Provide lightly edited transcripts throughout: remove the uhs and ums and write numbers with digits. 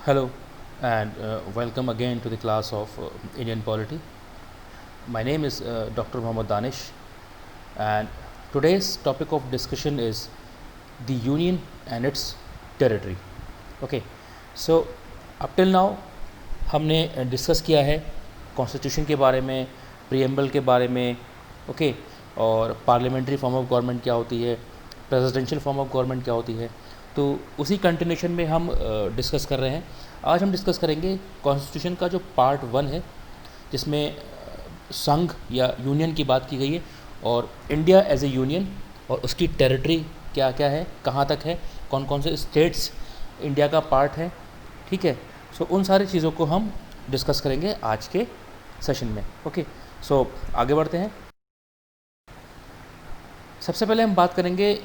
Hello and welcome again to the class of Indian Polity. My name is Dr. Muhammad Danish, and today's topic of discussion is the Union and its territory. Okay, so up till now हमने discuss किया है constitution के बारे में, preamble के बारे में, okay, और पार्लियामेंट्री फॉर्म ऑफ गवर्नमेंट क्या होती है, प्रेसिडेंशियल फॉर्म ऑफ गवर्नमेंट क्या होती है। तो उसी कंटिन्यूशन में हम डिस्कस कर रहे हैं। आज हम डिस्कस करेंगे कॉन्स्टिट्यूशन का जो पार्ट 1 है, जिसमें संघ या यूनियन की बात की गई है, और इंडिया एज ए यूनियन और उसकी टेरिटरी क्या क्या है, कहाँ तक है, कौन कौन से स्टेट्स इंडिया का पार्ट है। ठीक है, सो उन सारी चीज़ों को हम डिस्कस करेंगे आज के सेशन में। ओके, सो आगे बढ़ते हैं। सबसे पहले हम बात करेंगे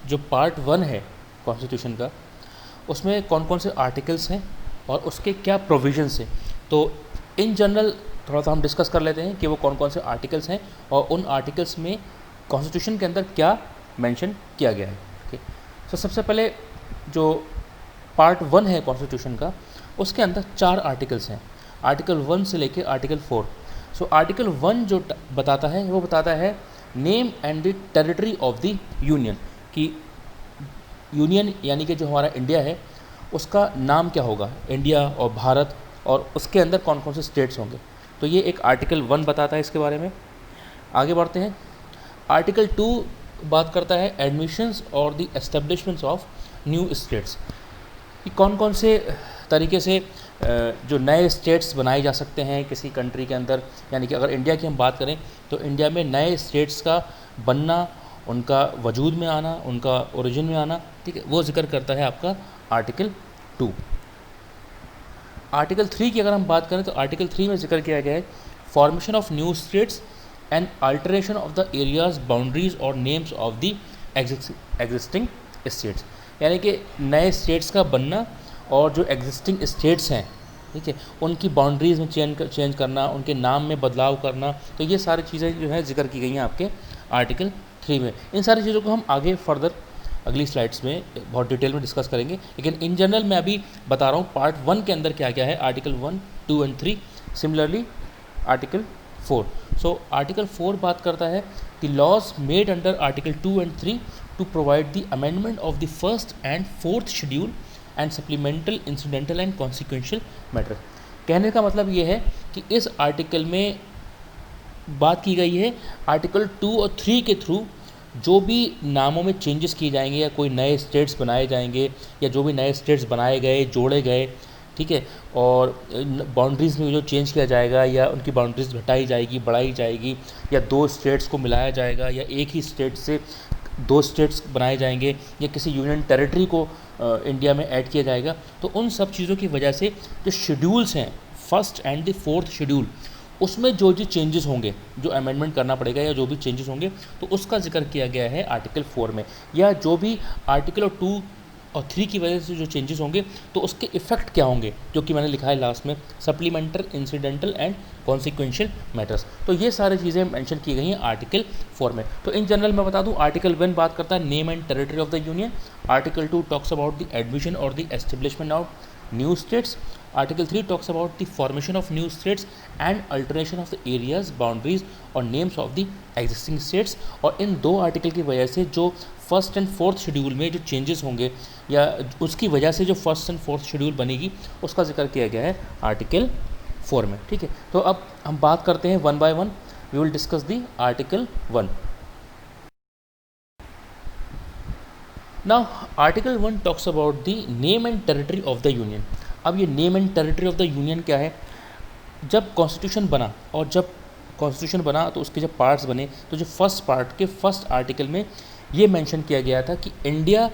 जो पार्ट 1 है कॉन्स्टिट्यूशन का, उसमें कौन कौन से आर्टिकल्स हैं और उसके क्या प्रोविजंस हैं। तो इन जनरल थोड़ा सा हम डिस्कस कर लेते हैं कि वो कौन कौन से आर्टिकल्स हैं और उन आर्टिकल्स में कॉन्स्टिट्यूशन के अंदर क्या मेंशन किया गया है। ओके, तो सबसे पहले जो पार्ट 1 है कॉन्स्टिट्यूशन का, उसके अंदर 4 आर्टिकल्स हैं, आर्टिकल 1 से लेके आर्टिकल 4। सो आर्टिकल 1 जो बताता है वो बताता है name and the territory of the union, कि यूनियन यानी कि जो हमारा इंडिया है उसका नाम क्या होगा, इंडिया और भारत, और उसके अंदर कौन कौन से स्टेट्स होंगे। तो ये एक आर्टिकल 1 बताता है इसके बारे में। आगे बढ़ते हैं। आर्टिकल 2 बात करता है एडमिशंस और the establishments of new states, कि कौन कौन से तरीके से जो नए स्टेट्स बनाए जा सकते हैं किसी कंट्री के अंदर। यानी कि अगर इंडिया की हम बात करें तो इंडिया में नए स्टेट्स का बनना, उनका वजूद में आना, उनका ओरिजिन में आना, ठीक है, वो जिक्र करता है आपका आर्टिकल 2। आर्टिकल 3 की अगर हम बात करें तो आर्टिकल 3 में जिक्र किया गया है formation of new states and alteration of the areas, boundaries और names of the existing states, यानी कि नए स्टेट्स का बनना और जो एग्जिस्टिंग स्टेट्स हैं, ठीक है, उनकी बाउंड्रीज़ में चेंज करना, उनके नाम में बदलाव करना। तो ये सारी चीज़ें जो है जिक्र की गई हैं आपके आर्टिकल 3 में। इन सारी चीज़ों को हम आगे फर्दर अगली स्लाइड्स में बहुत डिटेल में डिस्कस करेंगे, लेकिन इन जनरल मैं अभी बता रहा हूँ पार्ट 1 के अंदर क्या क्या है, article 1, 2 and 3। Similarly article 4। So article 4 बात करता है the laws made under article 2 and 3 to provide the amendment of the first and fourth schedule and supplemental, incidental and consequential matter. कहने का मतलब ये है कि इस आर्टिकल में बात की गई है आर्टिकल 2 और 3 के थ्रू जो भी नामों में चेंजेस किए जाएंगे या कोई नए स्टेट्स बनाए जाएंगे या जो भी नए स्टेट्स बनाए गए, जोड़े गए, ठीक है, और बाउंड्रीज़ में जो चेंज किया जाएगा या उनकी बाउंड्रीज़ घटाई जाएगी, बढ़ाई जाएगी, या 2 स्टेट्स को मिलाया जाएगा, या एक ही स्टेट से 2 स्टेट्स बनाए जाएंगे, या किसी यूनियन टेरिटरी को इंडिया में ऐड किया जाएगा। तो उन सब चीज़ों की वजह से जो शेड्यूल्स हैं, first and the fourth schedule, उसमें जो जो चेंजेस होंगे, जो अमेंडमेंट करना पड़ेगा या जो भी चेंजेस होंगे, तो उसका जिक्र किया गया है आर्टिकल 4 में। या जो भी आर्टिकल 2 और 3 की वजह से जो चेंजेस होंगे तो उसके इफ़ेक्ट क्या होंगे, जो कि मैंने लिखा है लास्ट में, supplemental, incidental and consequential matters. तो ये सारी चीज़ें मेंशन की गई हैं आर्टिकल 4 में। तो इन जनरल मैं बता दूं, आर्टिकल 1 बात करता है name and territory of the union, article 2 talks about the admission और the establishment of new states, article 3 talks about the formation of new states and alteration of the areas, boundaries और names of the existing states. और इन 2 article की वजह से जो first and fourth schedule में जो चेंजेस होंगे या उसकी वजह से जो फर्स्ट एंड फोर्थ शेड्यूल बनेगी, उसका जिक्र किया गया है आर्टिकल 4 में। ठीक है, तो अब हम बात करते हैं one by one. We will discuss the article 1। Now article 1 talks about the name and territory of the union. अब ये name and territory of the union क्या है? जब कॉन्स्टिट्यूशन बना और जब कॉन्स्टिट्यूशन बना तो उसके जब पार्ट्स बने, तो जो फर्स्ट पार्ट के फर्स्ट आर्टिकल में ये मेंशन किया गया था कि India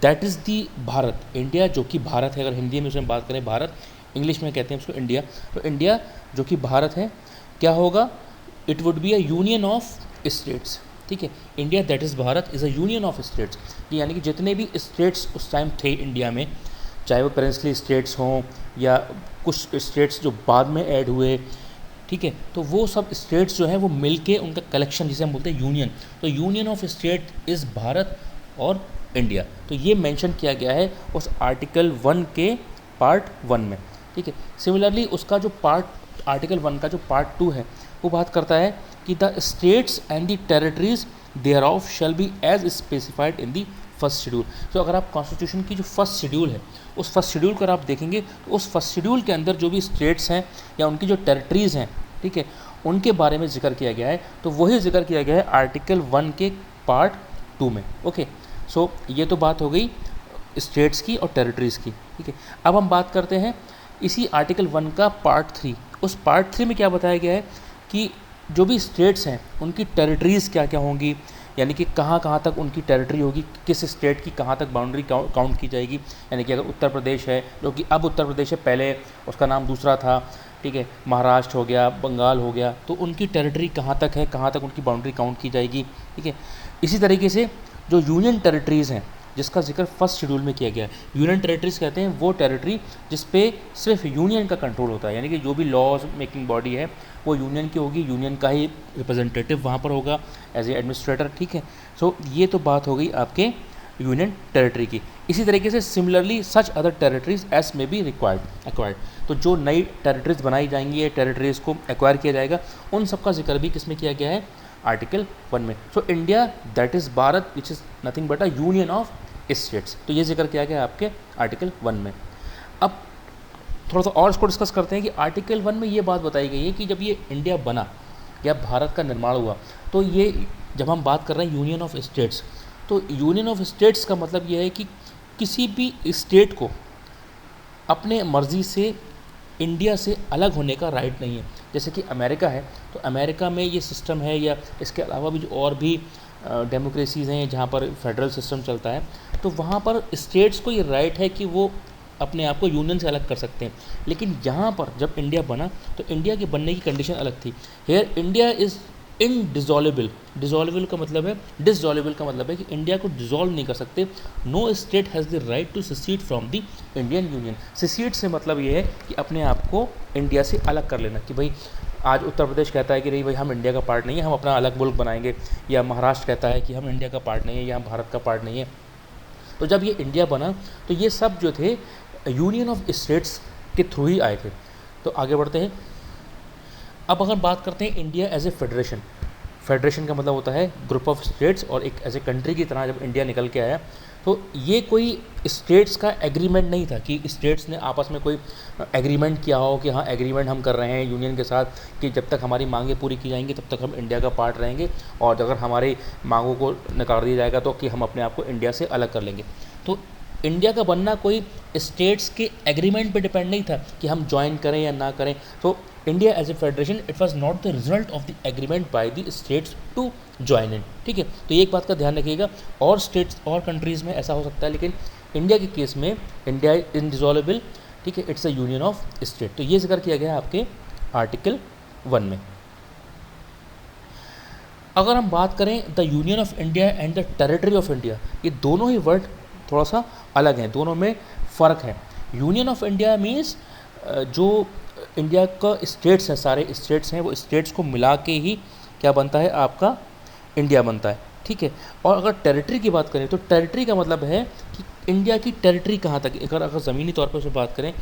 that is the Bharat, India जो कि भारत है, अगर हिंदी में उसमें बात करें भारत, इंग्लिश में कहते हैं उसको इंडिया, तो इंडिया जो कि भारत है क्या होगा? It would be a union of states. ठीक है, India that is Bharat is a union of states, यानी कि जितने भी स्टेट्स उस टाइम थे इंडिया में, चाहे वो प्रिंसली स्टेट्स हों या कुछ स्टेट्स जो बाद में ऐड हुए, ठीक है, तो वो सब स्टेट्स जो है वो मिलके उनका कलेक्शन, जिसे हम बोलते हैं यूनियन, तो union of state is Bharat और इंडिया। तो ये मेंशन किया गया है उस आर्टिकल 1 के पार्ट 1 में, ठीक है। सिमिलरली उसका जो पार्ट आर्टिकल 1 का जो पार्ट 2 है वो बात करता है कि the states and the territories thereof shall be as specified in the first schedule. तो अगर आप कॉन्स्टिट्यूशन की जो फर्स्ट शेड्यूल है उस फर्स्ट शेड्यूल को आप देखेंगे तो उस फर्स्ट शेड्यूल के अंदर जो भी स्टेट्स हैं या उनकी जो टेरिटरीज़ हैं, ठीक है, उनके बारे में जिक्र किया गया है। तो वही जिक्र किया गया है आर्टिकल 1 के पार्ट 2 में। ओके, सो ये तो बात हो गई स्टेट्स की और टेरिटरीज़ की, ठीक है। अब हम बात करते हैं इसी आर्टिकल 1 का पार्ट 3। उस पार्ट 3 में क्या बताया गया है कि जो भी स्टेट्स हैं उनकी टेरिटरीज़ क्या क्या होंगी, यानी कि कहाँ कहाँ तक उनकी टेरिटरी होगी, किस स्टेट की कहाँ तक बाउंड्री काउंट की जाएगी। यानी कि अगर उत्तर प्रदेश है, जो कि अब उत्तर प्रदेश है, पहले उसका नाम दूसरा था, ठीक है, महाराष्ट्र हो गया, बंगाल हो गया, तो उनकी टेरिटरी कहाँ तक है, कहाँ तक उनकी बाउंड्री काउंट की जाएगी, ठीक है। इसी तरीके से जो यूनियन टेरिटरीज़ हैं जिसका जिक्र फर्स्ट शेड्यूल में किया गया है, यूनियन टेरिटरीज़ कहते हैं वो टेरिटरी जिस पे सिर्फ यूनियन का कंट्रोल होता है, यानी कि जो भी लॉज मेकिंग बॉडी है वो यूनियन की होगी, यूनियन का ही रिप्रेजेंटेटिव वहाँ पर होगा एज ए एडमिनिस्ट्रेटर, ठीक है। सो ये तो बात हो गई आपके यूनियन टेरिटरी की। इसी तरीके से similarly such other territories S में बी एक्वायर्ड, तो जो नई टेरिटरीज बनाई जाएंगी या टेरिटरीज को एक्वायर किया जाएगा उन सब का जिक्र भी किसमें किया गया है, आर्टिकल 1 में। So India that is Bharat which is nothing but a union of states, तो ये जिक्र किया गया आपके आर्टिकल 1 में। अब थोड़ा सा और इसको डिस्कस करते हैं कि आर्टिकल 1 में ये बात बताई गई है कि जब ये इंडिया बना या भारत का निर्माण हुआ, तो ये जब हम बात कर रहे हैं यूनियन ऑफ स्टेट्स, तो यूनियन ऑफ स्टेट्स का मतलब ये है कि किसी भी स्टेट को अपने मर्ज़ी से इंडिया से अलग होने का राइट नहीं है। जैसे कि अमेरिका है, तो अमेरिका में ये सिस्टम है, या इसके अलावा भी जो और भी डेमोक्रेसीज़ हैं जहाँ पर फेडरल सिस्टम चलता है, तो वहाँ पर स्टेट्स को ये राइट है कि वो अपने आप को यूनियन से अलग कर सकते हैं। लेकिन यहाँ पर जब इंडिया बना तो इंडिया के बनने की कंडीशन अलग थी। हेयर इंडिया इज़ इनडिसॉल्वेबल, डिसॉल्वेबल का मतलब है, डिसॉल्वेबल का मतलब है कि इंडिया को डिसॉल्व नहीं कर सकते। No state has the right to secede from the Indian union. Secede से मतलब ये है कि अपने आप को इंडिया से अलग कर लेना, कि भाई आज उत्तर प्रदेश कहता है कि नहीं भाई हम इंडिया का पार्ट नहीं है, हम अपना अलग मुल्क बनाएंगे, या महाराष्ट्र कहता है कि हम इंडिया का पार्ट नहीं है या हम भारत का पार्ट नहीं है। तो जब ये इंडिया बना तो ये सब जो थे यूनियन ऑफ स्टेट्स के थ्रू ही आए थे। तो आगे बढ़ते हैं। अब अगर बात करते हैं India as a federation, federation का मतलब होता है ग्रुप ऑफ स्टेट्स, और एक एज ए कंट्री की तरह जब इंडिया निकल के आया तो ये कोई स्टेट्स का एग्रीमेंट नहीं था कि स्टेट्स ने आपस में कोई एग्रीमेंट किया हो कि हाँ एग्रीमेंट हम कर रहे हैं यूनियन के साथ कि जब तक हमारी मांगें पूरी की जाएंगी तब तक हम इंडिया का पार्ट रहेंगे, और अगर हमारी मांगों को नकार दिया जाएगा तो कि हम अपने आप को इंडिया से अलग कर लेंगे। तो इंडिया का बनना कोई स्टेट्स के एग्रीमेंट पे डिपेंड नहीं था कि हम ज्वाइन करें या ना करें। तो India as a federation it was not the result of the agreement by the states to join in, ठीक है। तो ये एक बात का ध्यान रखिएगा, और स्टेट्स और कंट्रीज़ में ऐसा हो सकता है, लेकिन इंडिया के केस में इंडिया इनडिसॉल्वेबल, ठीक है, it's a union of state. तो ये जिक्र किया गया है आपके आर्टिकल 1 में। अगर हम बात करें the union of India and the territory of India, ये दोनों ही वर्ड थोड़ा सा अलग हैं, दोनों में फ़र्क है। यूनियन ऑफ इंडिया मीन्स जो इंडिया का स्टेट्स हैं, सारे स्टेट्स हैं, वो स्टेट्स को मिला के ही क्या बनता है, आपका इंडिया बनता है, ठीक है। और अगर टेरिटरी की बात करें तो टेरिटरी का मतलब है कि इंडिया की टेरिटरी कहाँ तक, अगर ज़मीनी तौर पर उसे बात करें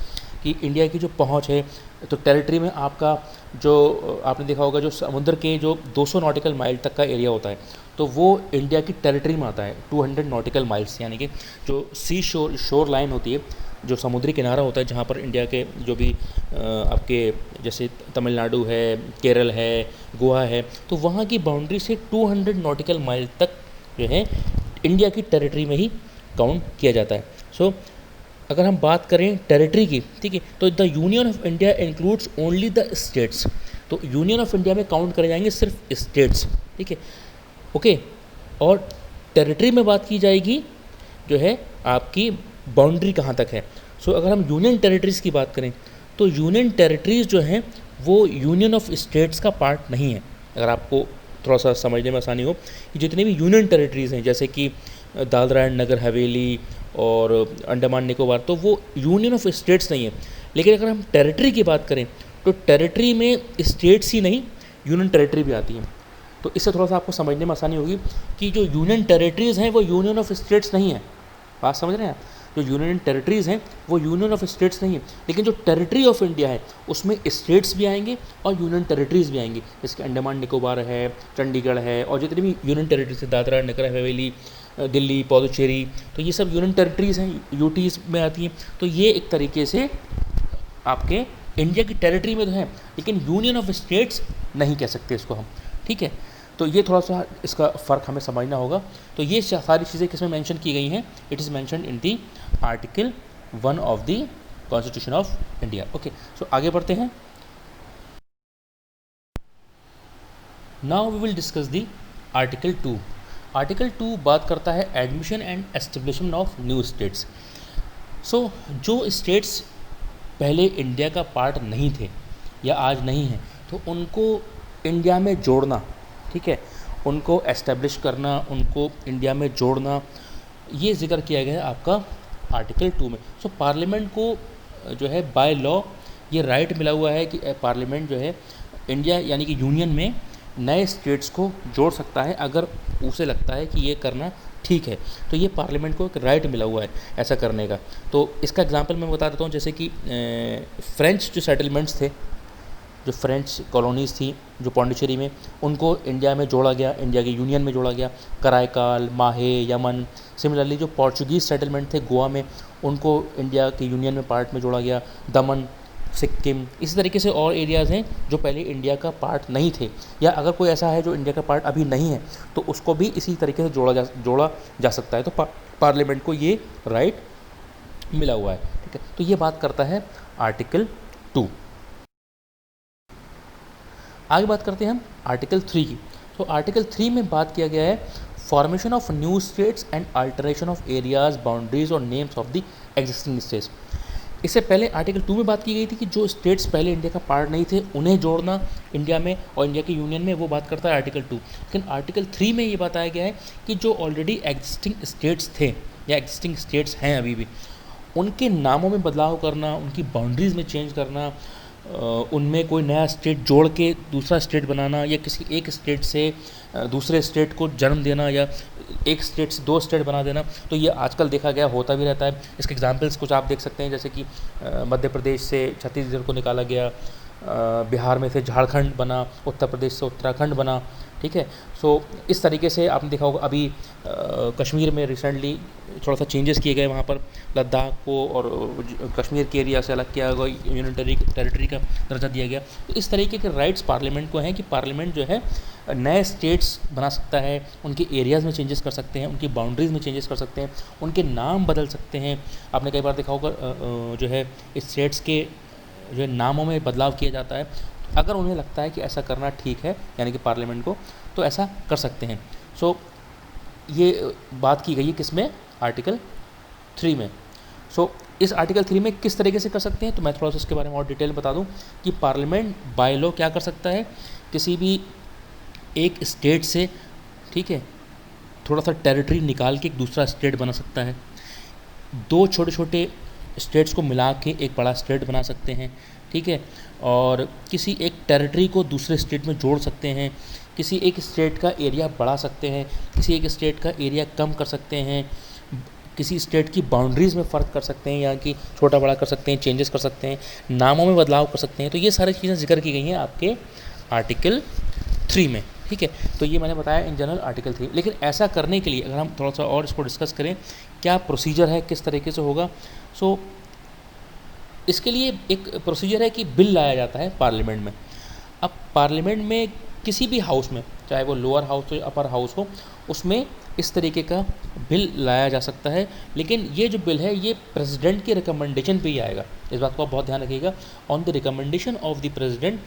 कि इंडिया की जो पहुँच है, तो टेरिटरी में आपका जो आपने देखा होगा जो समुद्र के जो 200 नॉटिकल माइल तक का एरिया होता है, तो वो इंडिया की टेरिटरी में आता है। 200 नॉटिकल माइल्स यानी कि जो सी शोर लाइन होती है, जो समुद्री किनारा होता है जहाँ पर इंडिया के जो भी आपके जैसे तमिलनाडु है, केरल है, गोवा है, तो वहाँ की बाउंड्री से 200 नॉटिकल माइल तक जो है इंडिया की टेरिटरी में ही काउंट किया जाता है। सो अगर हम बात करें टेरिटरी की, ठीक है, तो the union of India includes only the states. तो यूनियन ऑफ इंडिया में काउंट करे जाएंगे सिर्फ स्टेट्स, ठीक है, ओके। और टेरिटरी में बात की जाएगी जो है आपकी बाउंड्री कहाँ तक है। सो अगर हम यूनियन टेरिटरीज़ की बात करें तो यूनियन टेरिटरीज़ जो हैं वो यूनियन ऑफ स्टेट्स का पार्ट नहीं है। अगर आपको थोड़ा सा समझने में आसानी हो कि जितने भी यूनियन टेरिटरीज़ हैं जैसे कि दादरा एंड नगर हवेली और अंडमान निकोबार, तो वो यूनियन ऑफ स्टेट्स नहीं है। लेकिन अगर हम टेरिटरी की बात करें तो टेरिटरी में स्टेट्स ही नहीं यूनियन टेरिटरी भी आती हैं। तो इससे थोड़ा सा आपको समझने में आसानी होगी कि जो यूनियन टेरिटरीज़ हैं वो यूनियन ऑफ स्टेट्स नहीं है। बात समझ रहे हैं आप? जो यूनियन टेरिटरीज़ हैं वो यूनियन ऑफ स्टेट्स नहीं है, लेकिन जो टेरिटरी ऑफ इंडिया है उसमें स्टेट्स भी आएंगे और यूनियन टेरिटरीज़ भी आएंगी। इसके अंडमान निकोबार है, चंडीगढ़ है, और जितनी भी यूनियन टेरिटरीज है, दादरा नगर हवेली, दिल्ली, पौदुचेरी, तो ये सब यूनियन टेरिटरीज़ हैं, यूटीज़ में आती हैं। तो ये एक तरीके से आपके इंडिया की टेरिटरी में तो है, लेकिन यूनियन ऑफ स्टेट्स नहीं कह सकते इसको हम, ठीक है। तो ये थोड़ा सा इसका फ़र्क हमें समझना होगा। तो ये सारी चीज़ें किसमें मेंशन की गई हैं? It is mention in the article 1 of the constitution of India. Okay, so आगे बढ़ते हैं। Now we will discuss the article 2। Article 2 बात करता है admission and establishment of new states. So जो स्टेट्स पहले इंडिया का पार्ट नहीं थे या आज नहीं हैं, तो उनको इंडिया में जोड़ना, ठीक है, उनको एस्टेब्लिश करना, उनको इंडिया में जोड़ना, ये जिक्र किया गया है आपका आर्टिकल 2 में। सो पार्लियामेंट को जो है बाय लॉ ये राइट मिला हुआ है कि पार्लियामेंट जो है इंडिया यानी कि यूनियन में नए स्टेट्स को जोड़ सकता है अगर उसे लगता है कि ये करना ठीक है। तो ये पार्लियामेंट को एक राइट मिला हुआ है ऐसा करने का। तो इसका एग्जांपल मैं बता देता हूँ, जैसे कि फ्रेंच जो सेटलमेंट्स थे, जो फ्रेंच कॉलोनीज़ थी जो पौंडीचेरी में, उनको इंडिया में जोड़ा गया, इंडिया के यूनियन में जोड़ा गया। कराईकाल, माहे, यमन, सिमिलरली जो पोर्चुगीज़ सेटलमेंट थे गोवा में, उनको इंडिया के यूनियन में पार्ट में जोड़ा गया। दमन, सिक्किम, इसी तरीके से और एरियाज़ हैं जो पहले इंडिया का पार्ट नहीं थे, या अगर कोई ऐसा है जो इंडिया का पार्ट अभी नहीं है तो उसको भी इसी तरीके से जोड़ा जा सकता है। तो पार्लियामेंट को ये राइट मिला हुआ है, ठीक है। तो ये बात करता है आर्टिकल 2। आगे बात करते हैं हम आर्टिकल 3 की। तो आर्टिकल 3 में बात किया गया है formation of new states and alteration of areas, boundaries और names of the existing states. इससे पहले आर्टिकल 2 में बात की गई थी कि जो स्टेट्स पहले इंडिया का पार्ट नहीं थे उन्हें जोड़ना इंडिया में और इंडिया के यूनियन में, वो बात करता है आर्टिकल 2। लेकिन आर्टिकल 3 में ये बताया गया है कि जो ऑलरेडी एग्जिस्टिंग स्टेट्स थे या एग्जिस्टिंग स्टेट्स हैं अभी भी, उनके नामों में बदलाव करना, उनकी बाउंड्रीज़ में चेंज करना, उनमें कोई नया स्टेट जोड़ के दूसरा स्टेट बनाना, या किसी एक स्टेट से दूसरे स्टेट को जन्म देना, या एक स्टेट से दो स्टेट बना देना, तो ये आजकल देखा गया होता भी रहता है। इसके एग्जांपल्स कुछ आप देख सकते हैं, जैसे कि मध्य प्रदेश से छत्तीसगढ़ को निकाला गया, बिहार में से झारखंड बना, उत्तर प्रदेश से उत्तराखंड बना, ठीक है। सो इस तरीके से आपने देखा होगा अभी कश्मीर में रिसेंटली थोड़ा सा चेंजेस किए गए, वहाँ पर लद्दाख को और कश्मीर के एरिया से अलग किया गया, यूनियन टेरिटरी का दर्जा दिया गया। तो इस तरीके के राइट्स पार्लियामेंट को हैं कि पार्लियामेंट जो है नए स्टेट्स बना सकता है, उनके एरियाज़ में चेंजेस कर सकते हैं, उनकी बाउंड्रीज़ में चेंजेस कर सकते हैं, उनके नाम बदल सकते हैं। आपने कई बार देखा होगा जो है स्टेट्स के जो है नामों में बदलाव किया जाता है, अगर उन्हें लगता है कि ऐसा करना ठीक है यानी कि पार्लियामेंट को, तो ऐसा कर सकते हैं। सो ये बात की गई है किसमें? आर्टिकल 3 में। सो इस आर्टिकल 3 में किस तरीके से कर सकते हैं, तो मैं थोड़ा सा इसके बारे में और डिटेल बता दूं कि पार्लियामेंट बाय लॉ क्या कर सकता है, किसी भी एक स्टेट से, ठीक है, थोड़ा सा टेरिटरी निकाल के एक दूसरा स्टेट बना सकता है। दो छोटे छोटे स्टेट्स को मिला के एक बड़ा स्टेट बना सकते हैं, ठीक है। और किसी एक टेरिटरी को दूसरे स्टेट में जोड़ सकते हैं, किसी एक स्टेट का एरिया बढ़ा सकते हैं, किसी एक स्टेट का एरिया कम कर सकते हैं, किसी स्टेट की बाउंड्रीज़ में फ़र्क कर सकते हैं, यहाँ की छोटा बड़ा कर सकते हैं, चेंजेस कर सकते हैं, नामों में बदलाव कर सकते हैं। तो ये सारी चीज़ें जिक्र की गई हैं आपके आर्टिकल 3 में, ठीक है। तो ये मैंने बताया इन जनरल आर्टिकल 3। लेकिन ऐसा करने के लिए अगर हम थोड़ा सा और इसको डिस्कस करें, क्या प्रोसीजर है, किस तरीके से होगा। सो इसके लिए एक प्रोसीजर है कि बिल लाया जाता है पार्लियामेंट में। अब पार्लियामेंट में किसी भी हाउस में, चाहे वो लोअर हाउस हो या अपर हाउस हो, उसमें इस तरीके का बिल लाया जा सकता है। लेकिन ये जो बिल है ये प्रेसिडेंट के रिकमेंडेशन पे ही आएगा, इस बात को आप बहुत ध्यान रखिएगा। On the recommendation of the president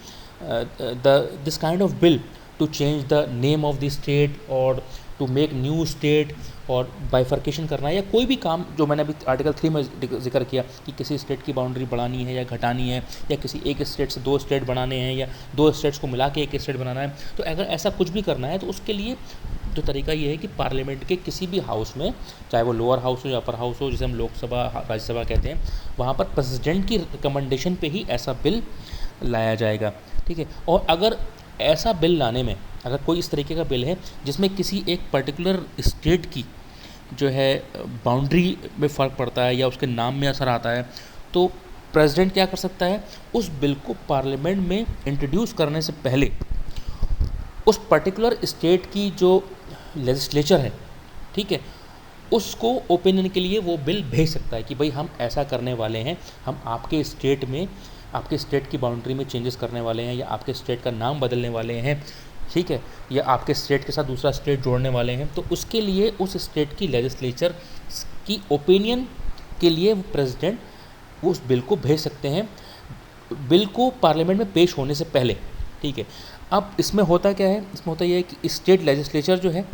this kind of bill to change the name of the state और टू मेक न्यू स्टेट और बाइफर्केशन करना, या कोई भी काम जो मैंने अभी आर्टिकल 3 में जिक्र किया कि किसी स्टेट की बाउंड्री बढ़ानी है या घटानी है, या किसी एक स्टेट से दो स्टेट बनाने हैं, या दो स्टेट्स को मिला के एक स्टेट बनाना है, तो अगर ऐसा कुछ भी करना है तो उसके लिए जो तरीका ये है कि पार्लियामेंट के किसी भी हाउस में, चाहे वो लोअर हाउस हो या अपर हाउस हो, जिसे हम लोकसभा राज्यसभा कहते हैं, वहाँ पर प्रेसिडेंट की रिकमेंडेशन पे ही ऐसा बिल लाया जाएगा, ठीक है। और अगर ऐसा बिल लाने में, अगर कोई इस तरीके का बिल है जिसमें किसी एक पर्टिकुलर स्टेट की जो है बाउंड्री में फ़र्क पड़ता है या उसके नाम में असर आता है, तो प्रेसिडेंट क्या कर सकता है, उस बिल को पार्लियामेंट में इंट्रोड्यूस करने से पहले उस पर्टिकुलर स्टेट की जो लेजिस्लेचर है, ठीक है, उसको ओपिनियन के लिए वो बिल भेज सकता है कि भाई हम ऐसा करने वाले हैं, हम आपके स्टेट में, आपके स्टेट की बाउंड्री में चेंजेस करने वाले हैं, या आपके स्टेट का नाम बदलने वाले हैं, ठीक है, या आपके स्टेट के साथ दूसरा स्टेट जोड़ने वाले हैं, तो उसके लिए उस स्टेट की लेजिस्लेचर की ओपिनियन के लिए वो प्रेसिडेंट वो उस बिल को भेज सकते हैं, बिल को पार्लियामेंट में पेश होने से पहले, ठीक है। अब इसमें होता क्या है, इसमें होता यह है कि स्टेट लेजिस्लेचर जो है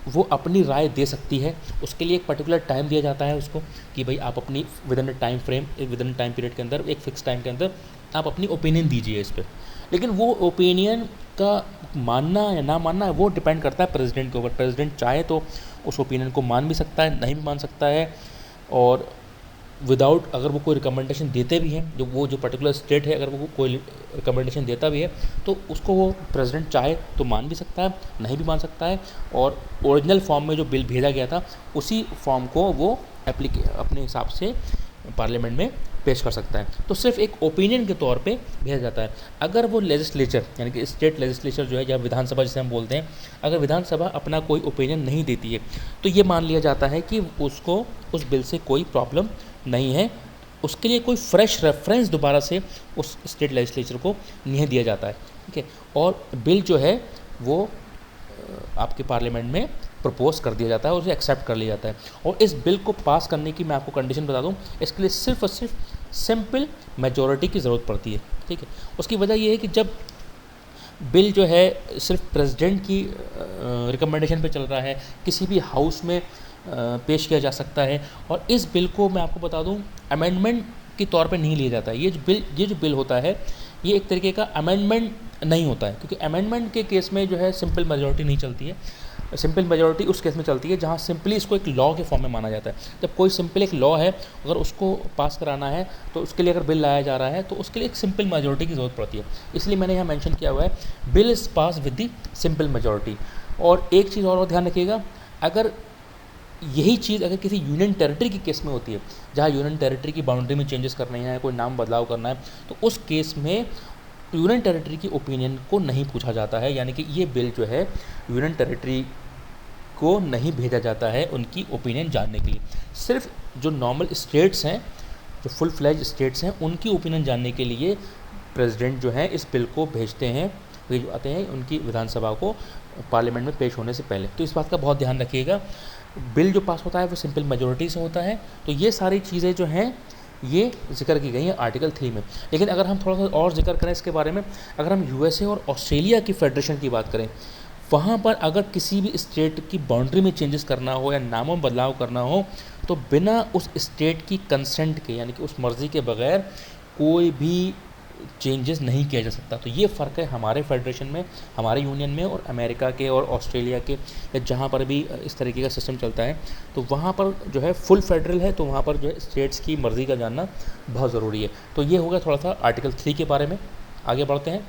वो अपनी राय दे सकती है, उसके लिए एक पर्टिकुलर टाइम दिया जाता है उसको कि भाई आप अपनी with in time frame, with in time period के अंदर, एक फिक्स टाइम के अंदर आप अपनी ओपिनियन दीजिए इस पर। लेकिन वो ओपिनियन का मानना या ना मानना वो डिपेंड करता है प्रेसिडेंट के ऊपर। प्रेसिडेंट चाहे तो उस ओपिनियन को मान भी सकता है, नहीं भी मान सकता है, और विदाउट, अगर वो कोई रिकमेंडेशन देते भी हैं, जो पर्टिकुलर स्टेट है, अगर वो कोई रिकमेंडेशन देता भी है तो उसको वो प्रेसिडेंट चाहे तो मान भी सकता है, नहीं भी मान सकता है, और ओरिजिनल फॉर्म में जो बिल भेजा गया था उसी फॉर्म को वो अपने हिसाब से पार्लियामेंट में पेश कर सकता है। तो सिर्फ एक ओपिनियन के तौर पे भेजा जाता है। अगर वो लेजिस्लेचर यानी कि स्टेट लेजिस्लेचर जो है, या विधानसभा जिसे हम बोलते हैं, अगर विधानसभा अपना कोई ओपिनियन नहीं देती है तो ये मान लिया जाता है कि उसको उस बिल से कोई प्रॉब्लम नहीं है, उसके लिए कोई फ्रेश रेफरेंस दोबारा से उस स्टेट लेजिस्लेचर को नहीं दिया जाता है, ठीक है। और बिल जो है वो आपके पार्लियामेंट में प्रपोज कर दिया जाता है और उसे एक्सेप्ट कर लिया जाता है। और इस बिल को पास करने की मैं आपको कंडीशन बता दूं, इसके लिए सिर्फ और सिर्फ सिंपल मेजॉरिटी की ज़रूरत पड़ती है, ठीक है। उसकी वजह ये है कि जब बिल जो है सिर्फ प्रेसिडेंट की रिकमेंडेशन पे चल रहा है, किसी भी हाउस में पेश किया जा सकता है, और इस बिल को मैं आपको बता दूं अमेंडमेंट के तौर पे नहीं लिया जाता है। ये जो बिल होता है ये एक तरीके का अमेंडमेंट नहीं होता है, क्योंकि अमेंडमेंट के केस में जो है सिंपल मेजॉरिटी नहीं चलती है। सिंपल मेजॉरिटी उस केस में चलती है जहाँ सिंपली इसको एक लॉ के फॉर्म में माना जाता है। जब कोई सिंपल एक लॉ है, अगर उसको पास कराना है तो उसके लिए अगर बिल लाया जा रहा है तो उसके लिए एक सिंपल मेजॉरिटी की ज़रूरत पड़ती है। इसलिए मैंने यहाँ मेंशन किया हुआ है bill is pass with the simple majority. और एक चीज़ और ध्यान रखिएगा, अगर यही चीज़ अगर किसी यूनियन टेरिटरी की केस में होती है, जहाँ यूनियन टेरिटरी की बाउंड्री में चेंजेस करने हैं, कोई नाम बदलाव करना है, तो उस केस में यूनियन टेरिटरी की ओपिनियन को नहीं पूछा जाता है। यानी कि ये बिल जो है यूनियन टेरिटरी को नहीं भेजा जाता है उनकी ओपिनियन जानने के लिए। सिर्फ जो नॉर्मल स्टेट्स हैं, जो फुल फ्लैज स्टेट्स हैं, उनकी ओपिनियन जानने के लिए प्रेसिडेंट जो है इस बिल को भेजवाते हैं उनकी विधानसभा को पार्लियामेंट में पेश होने से पहले। तो इस बात का बहुत ध्यान रखिएगा, बिल जो पास होता है वो सिंपल मेजॉरिटी से होता है। तो ये सारी चीज़ें जो हैं ये जिक्र की गई हैं आर्टिकल 3 में। लेकिन अगर हम थोड़ा सा और जिक्र करें इसके बारे में, अगर हम यूएसए और ऑस्ट्रेलिया की फेडरेशन की बात करें, वहाँ पर अगर किसी भी स्टेट की बाउंड्री में चेंजेस करना हो या नामों में बदलाव करना हो तो बिना उस स्टेट की कंसेंट के, यानी कि उस मर्ज़ी के बगैर कोई भी चेंजेस नहीं किया जा सकता। तो ये फ़र्क है हमारे फेडरेशन में, हमारे यूनियन में, और अमेरिका के और ऑस्ट्रेलिया के, या जहाँ पर भी इस तरीके का सिस्टम चलता है। तो वहाँ पर जो है फुल फेडरल है, तो वहाँ पर जो है स्टेट्स की मर्ज़ी का जानना बहुत ज़रूरी है। तो ये होगा थोड़ा सा आर्टिकल 3 के बारे में। आगे बढ़ते हैं।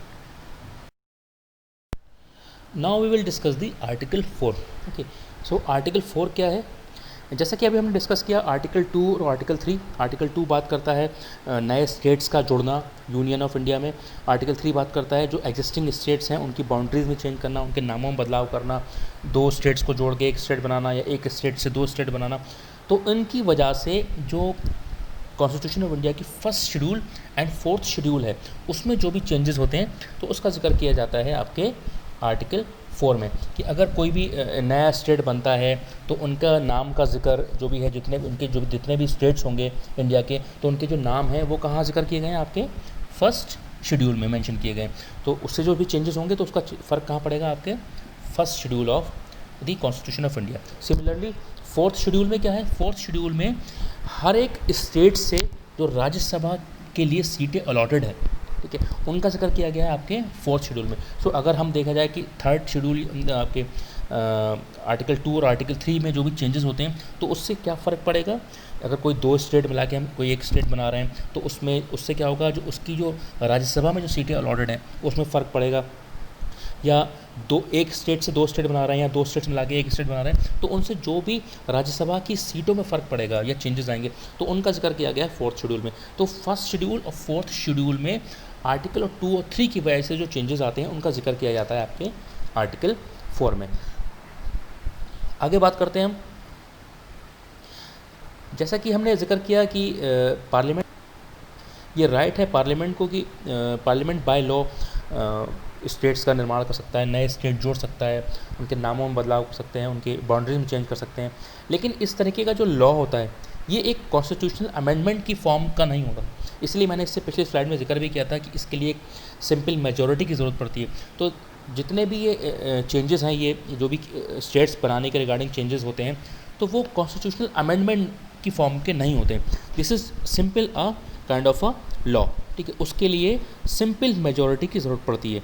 Now we will discuss the article 4। Okay, so article 4 क्या है? जैसा कि अभी हमने डिस्कस किया आर्टिकल 2 और आर्टिकल 3। आर्टिकल 2 बात करता है नए स्टेट्स का जुड़ना यूनियन ऑफ इंडिया में। आर्टिकल 3 बात करता है जो एग्जिस्टिंग स्टेट्स हैं उनकी बाउंड्रीज़ में चेंज करना, उनके नामों में बदलाव करना, 2 स्टेट्स को जोड़ के एक स्टेट बनाना या एक स्टेट से 2 स्टेट बनाना। तो इनकी वजह से जो कॉन्स्टिट्यूशन ऑफ इंडिया की first schedule and 4th schedule है उसमें जो भी चेंजेस होते हैं तो उसका जिक्र किया जाता है आपके आर्टिकल 4 में, कि अगर कोई भी नया स्टेट बनता है तो उनका नाम का जिक्र जो भी है, जितने भी स्टेट्स होंगे इंडिया के, तो उनके जो नाम हैं वो कहाँ जिक्र किए गए हैं? आपके फर्स्ट शेड्यूल में मेंशन किए गए। तो उससे जो भी चेंजेस होंगे तो उसका फ़र्क कहाँ पड़ेगा? आपके first schedule of the constitution of India. Similarly 4th schedule में क्या है? 4th शेड्यूल में हर एक स्टेट से जो राज्यसभा के लिए सीटें अलॉटेड है, ठीक है, उनका जिक्र किया गया है आपके 4th शेड्यूल में। सो अगर हम देखा जाए कि 3rd शेड्यूल आपके आर्टिकल 2 और आर्टिकल 3 में जो भी चेंजेस होते हैं तो उससे क्या फ़र्क पड़ेगा? अगर कोई 2 स्टेट मिला के हम कोई एक स्टेट बना रहे हैं तो उससे क्या होगा? जो उसकी जो राज्यसभा में जो सीटें अलॉटेड हैं उसमें फ़र्क पड़ेगा। या एक स्टेट से 2 स्टेट बना रहे हैं या 2 स्टेट मिला के 1 स्टेट बना रहे हैं, तो उनसे जो भी राज्यसभा की सीटों में फ़र्क पड़ेगा या चेंजेस आएंगे तो उनका जिक्र किया गया है 4th शेड्यूल में। तो 1st शेड्यूल और 4th शेड्यूल में आर्टिकल 2 और 3 की वजह से जो चेंजेस आते हैं उनका जिक्र किया जाता है आपके आर्टिकल 4 में। आगे बात करते हैं हम, जैसा कि हमने जिक्र किया कि पार्लियामेंट, ये राइट है पार्लियामेंट को कि पार्लियामेंट बाय लॉ स्टेट्स का निर्माण कर सकता है, नए स्टेट जोड़ सकता है, उनके नामों में बदलाव कर सकते हैं, उनके बाउंड्री में चेंज कर सकते हैं। लेकिन इस तरीके का जो लॉ होता है ये एक कॉन्स्टिट्यूशनल अमेंडमेंट की फॉर्म का नहीं होता। इसलिए मैंने इससे पिछले स्लाइड में जिक्र भी किया था कि इसके लिए एक सिंपल मेजॉरिटी की ज़रूरत पड़ती है। तो जितने भी ये चेंजेस हैं, ये जो भी स्टेट्स बनाने के रिगार्डिंग चेंजेस होते हैं, तो वो कॉन्स्टिट्यूशनल अमेंडमेंट की फॉर्म के नहीं होते। This is simple a kind of a law, ठीक है। उसके लिए सिंपल मेजॉरिटी की ज़रूरत पड़ती है,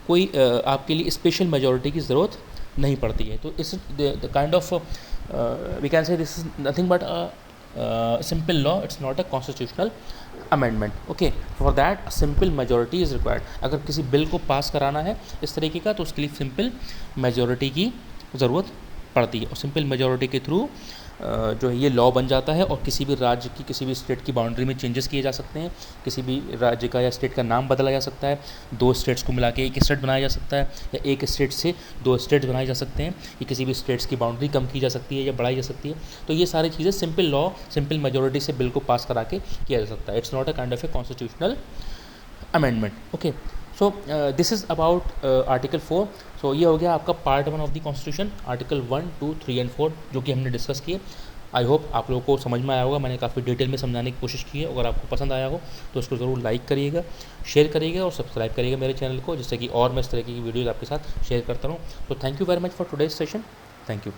कोई आपके लिए स्पेशल मेजॉरिटी की ज़रूरत नहीं पड़ती है। तो इस the kind of we can say this is nothing but a simple law, it's not a constitutional amendment. Okay, for that simple majority is required. अगर किसी बिल को पास कराना है इस तरीके का तो उसके लिए सिंपल मेजॉरिटी की ज़रूरत पड़ती है, और सिंपल मेजॉरिटी के थ्रू जो है ये लॉ बन जाता है, और किसी भी राज्य की, किसी भी स्टेट की बाउंड्री में चेंजेस किए जा सकते हैं, किसी भी राज्य का या स्टेट का नाम बदला जा सकता है, 2 स्टेट्स को मिला के 1 स्टेट बनाया जा सकता है, या 1 स्टेट से 2 स्टेट्स बनाए जा सकते हैं, या किसी भी स्टेट्स की बाउंड्री कम की जा सकती है या बढ़ाई जा सकती है। तो ये सारी चीज़ें सिंपल लॉ, सिंपल मेजॉरिटी से बिल को पास करा के किया जा सकता है। It's not a kind of a constitutional amendment. Okay, so this is about article 4। सो ये हो गया आपका part 1 of the constitution, article 1, 2, 3 and 4 जो कि हमने डिस्कस किए। आई होप आप लोगों को समझ में आया होगा, मैंने काफ़ी डिटेल में समझाने की कोशिश की है। अगर आपको पसंद आया हो तो इसको ज़रूर लाइक करिएगा, शेयर करिएगा और सब्सक्राइब करिएगा मेरे चैनल को, जिससे कि और मैं इस तरह की वीडियोज़ आपके साथ शेयर करता रहूँ। तो thank you very much for today's session. Thank you.